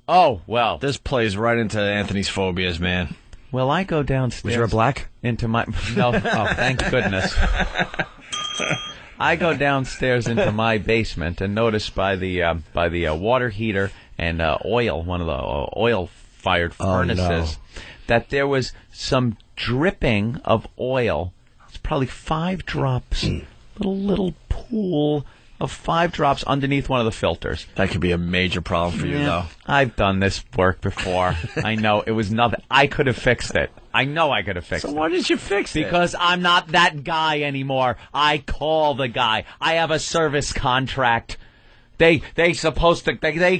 Oh, well. This plays right into Anthony's phobias, man. Well, I go downstairs. Was there a black? Into my... No. Oh, thank goodness. I go downstairs into my basement and notice by the water heater and oil, one of the oil-fired furnaces, that there was some dripping of oil. It's probably 5 drops, little pool of 5 drops underneath one of the filters. That could be a major problem for you, though. I've done this work before. I know. It was nothing. I could have fixed it. I know I could have fixed it. So why did you fix it? Because I'm not that guy anymore. I call the guy. I have a service contract. They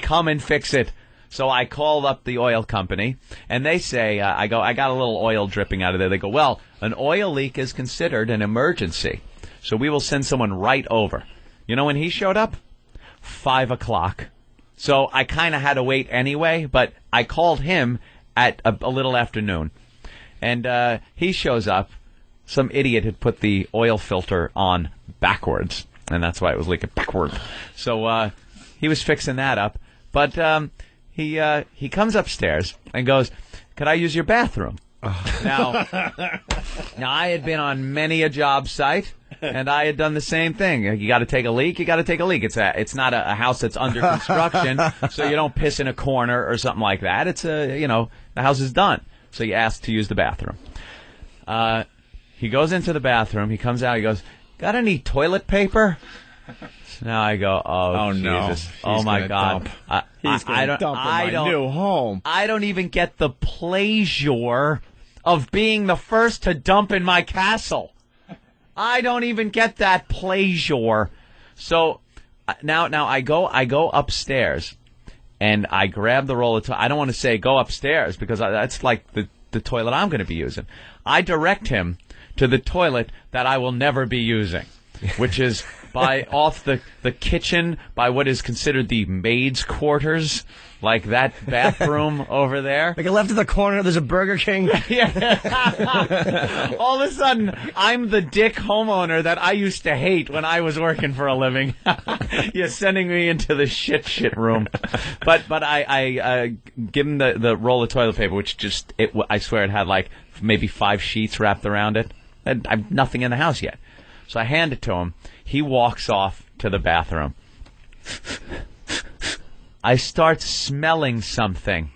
come and fix it. So I called up the oil company, and they say, I got a little oil dripping out of there. They go, well, an oil leak is considered an emergency, so we will send someone right over. You know when he showed up? 5 o'clock. So I kind of had to wait anyway, but I called him at a little after noon. And he shows up. Some idiot had put the oil filter on backwards, and that's why it was leaking backwards. So he was fixing that up. But he comes upstairs and goes, could I use your bathroom? Now I had been on many a job site, and I had done the same thing. You got to take a leak. You got to take a leak. It's not a house that's under construction, so you don't piss in a corner or something like that. It's the house is done, so you ask to use the bathroom. He goes into the bathroom. He comes out. He goes, got any toilet paper? So now I go, oh Jesus, no. My God. He's going to dump in my new home. I don't even get the pleasure of being the first to dump in my castle. I don't even get that pleasure. So now I go upstairs and I grab the roll of toilet. I don't want to say go upstairs because that's like the toilet I'm going to be using. I direct him to the toilet that I will never be using, which is off the kitchen by what is considered the maid's quarters, like that bathroom over there. Like left of the corner, there's a Burger King. Yeah. All of a sudden, I'm the dick homeowner that I used to hate when I was working for a living. You're sending me into the shit room. But I give him the roll of toilet paper, which I swear it had like maybe 5 sheets wrapped around it. And I've nothing in the house yet. So I hand it to him. He walks off to the bathroom. I start smelling something.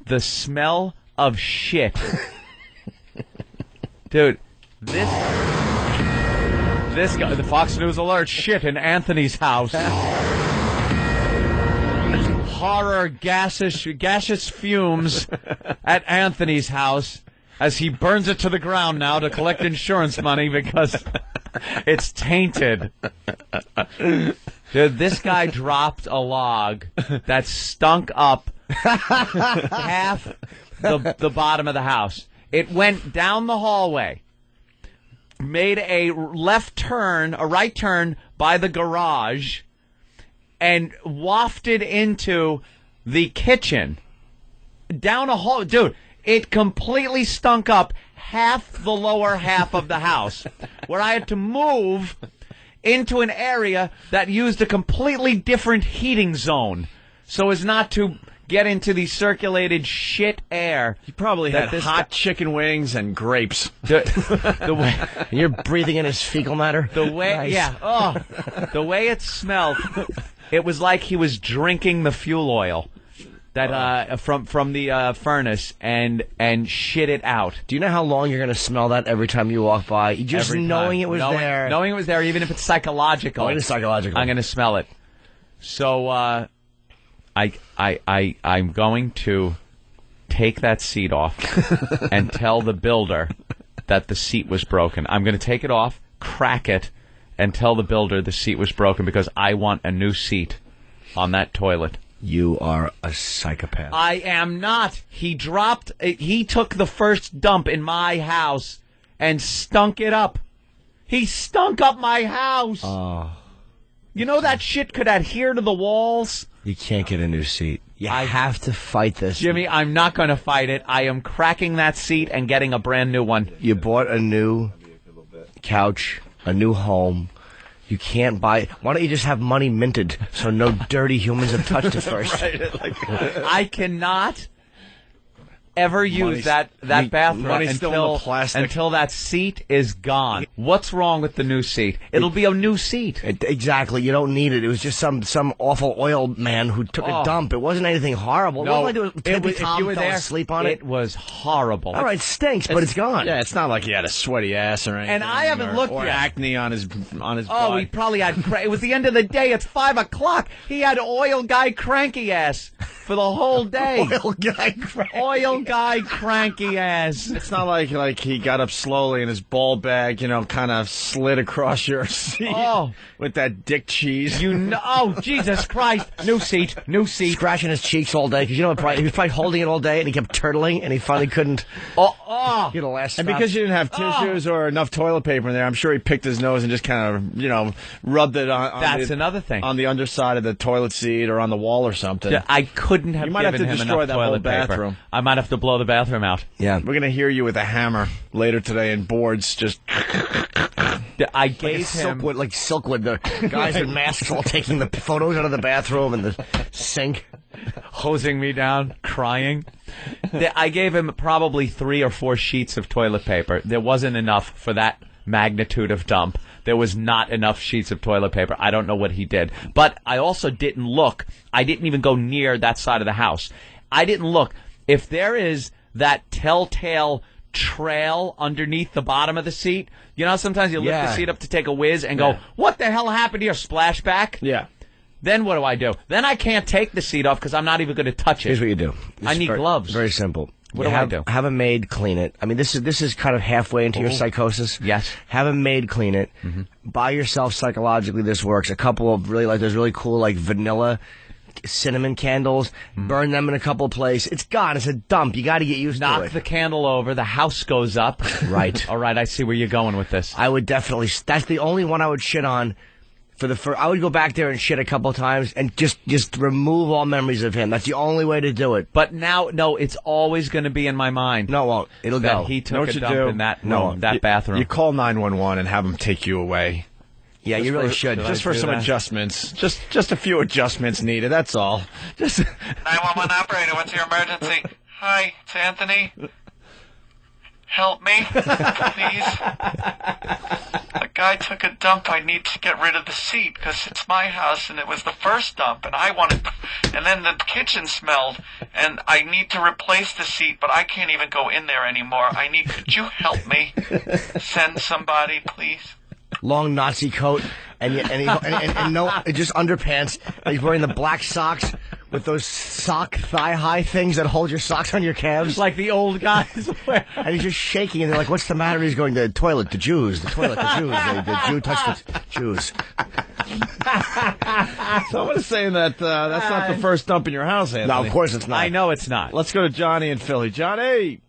The smell of shit. Dude, this guy, the Fox News alert, shit in Anthony's house. Horror gaseous fumes at Anthony's house as he burns it to the ground now to collect insurance money because it's tainted. Dude, this guy dropped a log that stunk up half the bottom of the house. It went down the hallway, made a right turn by the garage, and wafted into the kitchen. Down a hall. Dude, it completely stunk up half the lower half of the house, where I had to move into an area that used a completely different heating zone so as not to get into the circulated shit air. You probably had hot chicken wings and grapes. The way you're breathing in his fecal matter. The way, nice. Yeah, the way it smelled, it was like he was drinking the fuel oil that from the furnace and shit it out. Do you know how long you're going to smell that every time you walk by? Just knowing it was there. Knowing it was there, even if it's psychological. Oh, it is psychological. I'm going to smell it. So I'm going to take that seat off and tell the builder that the seat was broken. I'm going to take it off, crack it, and tell the builder the seat was broken because I want a new seat on that toilet. You are a psychopath. I am not. He took the first dump in my house and stunk it up. He stunk up my house. Oh. You know that shit could adhere to the walls? You can't get a new seat. I have to fight this. Jimmy, I'm not going to fight it. I am cracking that seat and getting a brand new one. You bought a new couch, a new home. You can't buy it. Why don't you just have money minted so no dirty humans have touched it first? I cannot ever use that bathroom until that seat is gone. What's wrong with the new seat? It'll be a new seat. Exactly. You don't need it. It was just some awful oil man who took a dump. It wasn't anything horrible. No, if you were there, asleep on it. It was horrible. All right, it stinks, but it's gone. Yeah, it's not like he had a sweaty ass or anything. And I haven't looked or yet. acne on his Oh, body. he probably had. It was the end of the day. It's 5 o'clock. He had oil guy cranky ass for the whole day. Oil guy cranky ass. It's not like he got up slowly and his ball bag, kind of slid across your seat with that dick cheese. Oh, Jesus Christ. New seat. Scratching his cheeks all day, because he was probably holding it all day, and he kept turtling, and he finally couldn't get a last stop. And because you didn't have tissues or enough toilet paper in there, I'm sure he picked his nose and just kind of, rubbed it on That's another thing. On the underside of the toilet seat or on the wall or something. Yeah, I couldn't have given him enough toilet paper. I might have to blow the bathroom out. Yeah. We're going to hear you with a hammer later today and boards just... I gave him... Silkwood, the guys in masks all taking the photos out of the bathroom and the sink. Hosing me down, crying. I gave him probably 3 or 4 sheets of toilet paper. There wasn't enough for that magnitude of dump. There was not enough sheets of toilet paper. I don't know what he did. But I also didn't look. I didn't even go near that side of the house. I didn't look. If there is that telltale trail underneath the bottom of the seat, sometimes you lift the seat up to take a whiz and go, what the hell happened here? Splashback? Yeah. Then what do I do? Then I can't take the seat off because I'm not even going to touch it. Here's what you do. I need gloves. Very simple. What do I do? Have a maid clean it. I mean, this is kind of halfway into your psychosis. Yes. Have a maid clean it. Mm-hmm. Buy yourself, psychologically this works, a couple of those really cool vanilla cinnamon candles. Burn them in a couple of places. It's gone. It's a dump. You got to get used to it. Knock the candle over. The house goes up. Right. All right. I see where you're going with this. I would definitely. That's the only one I would shit on. I would go back there and shit a couple of times and just remove all memories of him. That's the only way to do it. But now, no, it's always going to be in my mind. No, it won't. It'll go. He took a dump in that bathroom. You call 911 and have them take you away. Yeah, you really should. Just for some adjustments. Just a few adjustments needed, that's all. 911 operator, what's your emergency? Hi, it's Anthony. Help me, please. A guy took a dump. I need to get rid of the seat because it's my house and it was the first dump and I wanted and then the kitchen smelled and I need to replace the seat, but I can't even go in there anymore. Could you help me? Send somebody, please. Long Nazi coat and no, just underpants. And he's wearing the black socks with those thigh-high things that hold your socks on your calves. Like the old guys wear. And he's just shaking, and they're like, what's the matter? He's going, the toilet, the Jews. The Jew touched the Jews. Someone's saying that that's not the first dump in your house, Anthony. No, of course it's not. I know it's not. Let's go to Johnny in Philly. Johnny!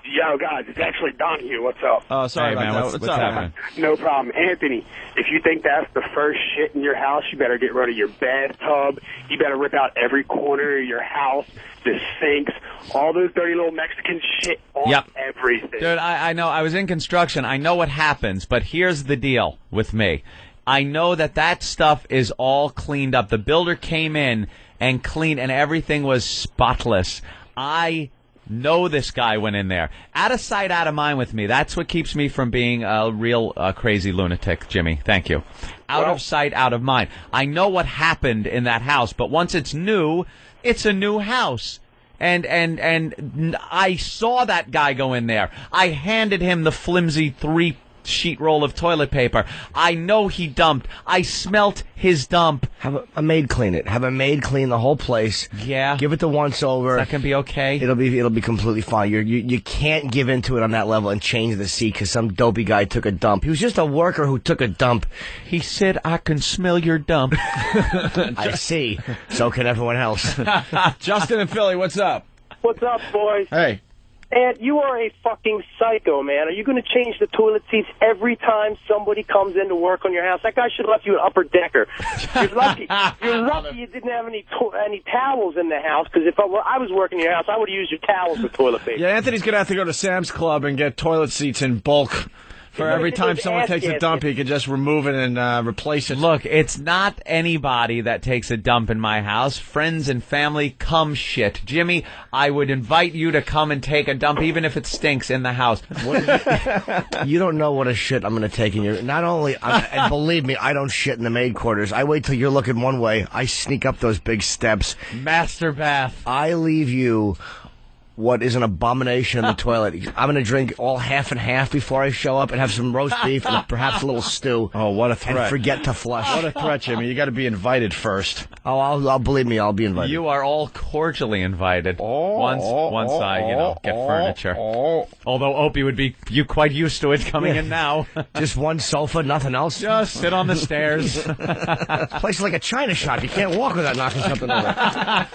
Yo, guys, it's actually Donahue. What's up? Oh, sorry, man. about that. What's happening? No problem. Anthony, if you think that's the first shit in your house, you better get rid of your bathtub. You better rip out every corner of your house, the sinks, all those dirty little Mexican shit on everything. Dude, I know. I was in construction. I know what happens, but here's the deal with me. I know that stuff is all cleaned up. The builder came in and cleaned, and everything was spotless. I know this guy went in there. Out of sight, out of mind with me. That's what keeps me from being a real crazy lunatic, Jimmy. Thank you. Out of sight, out of mind. I know what happened in that house, but once it's new, it's a new house. And I saw that guy go in there. I handed him the flimsy 3-sheet roll of toilet paper. I know he dumped. I smelt his dump. Have a maid clean it. Have a maid clean the whole place. Yeah. Give it the once over. That can be okay. It'll be completely fine. You can't give into it on that level and change the seat because some dopey guy took a dump. He was just a worker who took a dump. He said, I can smell your dump. I see. So can everyone else. Justin in Philly, what's up? What's up, boys? Hey. And you are a fucking psycho, man. Are you going to change the toilet seats every time somebody comes in to work on your house? That guy should have left you an upper decker. You're lucky. You're lucky you didn't have any towels in the house, because if I was working in your house, I would have used your towels for toilet paper. Yeah, Anthony's going to have to go to Sam's Club and get toilet seats in bulk For every time someone takes a dump, he can just remove it and replace it. Look, it's not anybody that takes a dump in my house. Friends and family, come shit. Jimmy, I would invite you to come and take a dump, even if it stinks in the house. You don't know what a shit I'm going to take in your... Not only... and believe me, I don't shit in the maid quarters. I wait till you're looking one way. I sneak up those big steps. Master bath. I leave you what is an abomination in the toilet. I'm going to drink all half and half before I show up and have some roast beef and perhaps a little stew. Oh, what a threat. And forget to flush. What a threat, Jimmy. You got to be invited first. Oh, I'll believe me, I'll be invited. You are all cordially invited. Once I, get furniture. Although Opie would be quite used to it coming in now. Just one sofa, nothing else? Just sit on the stairs. This place is like a china shop. You can't walk without knocking something over.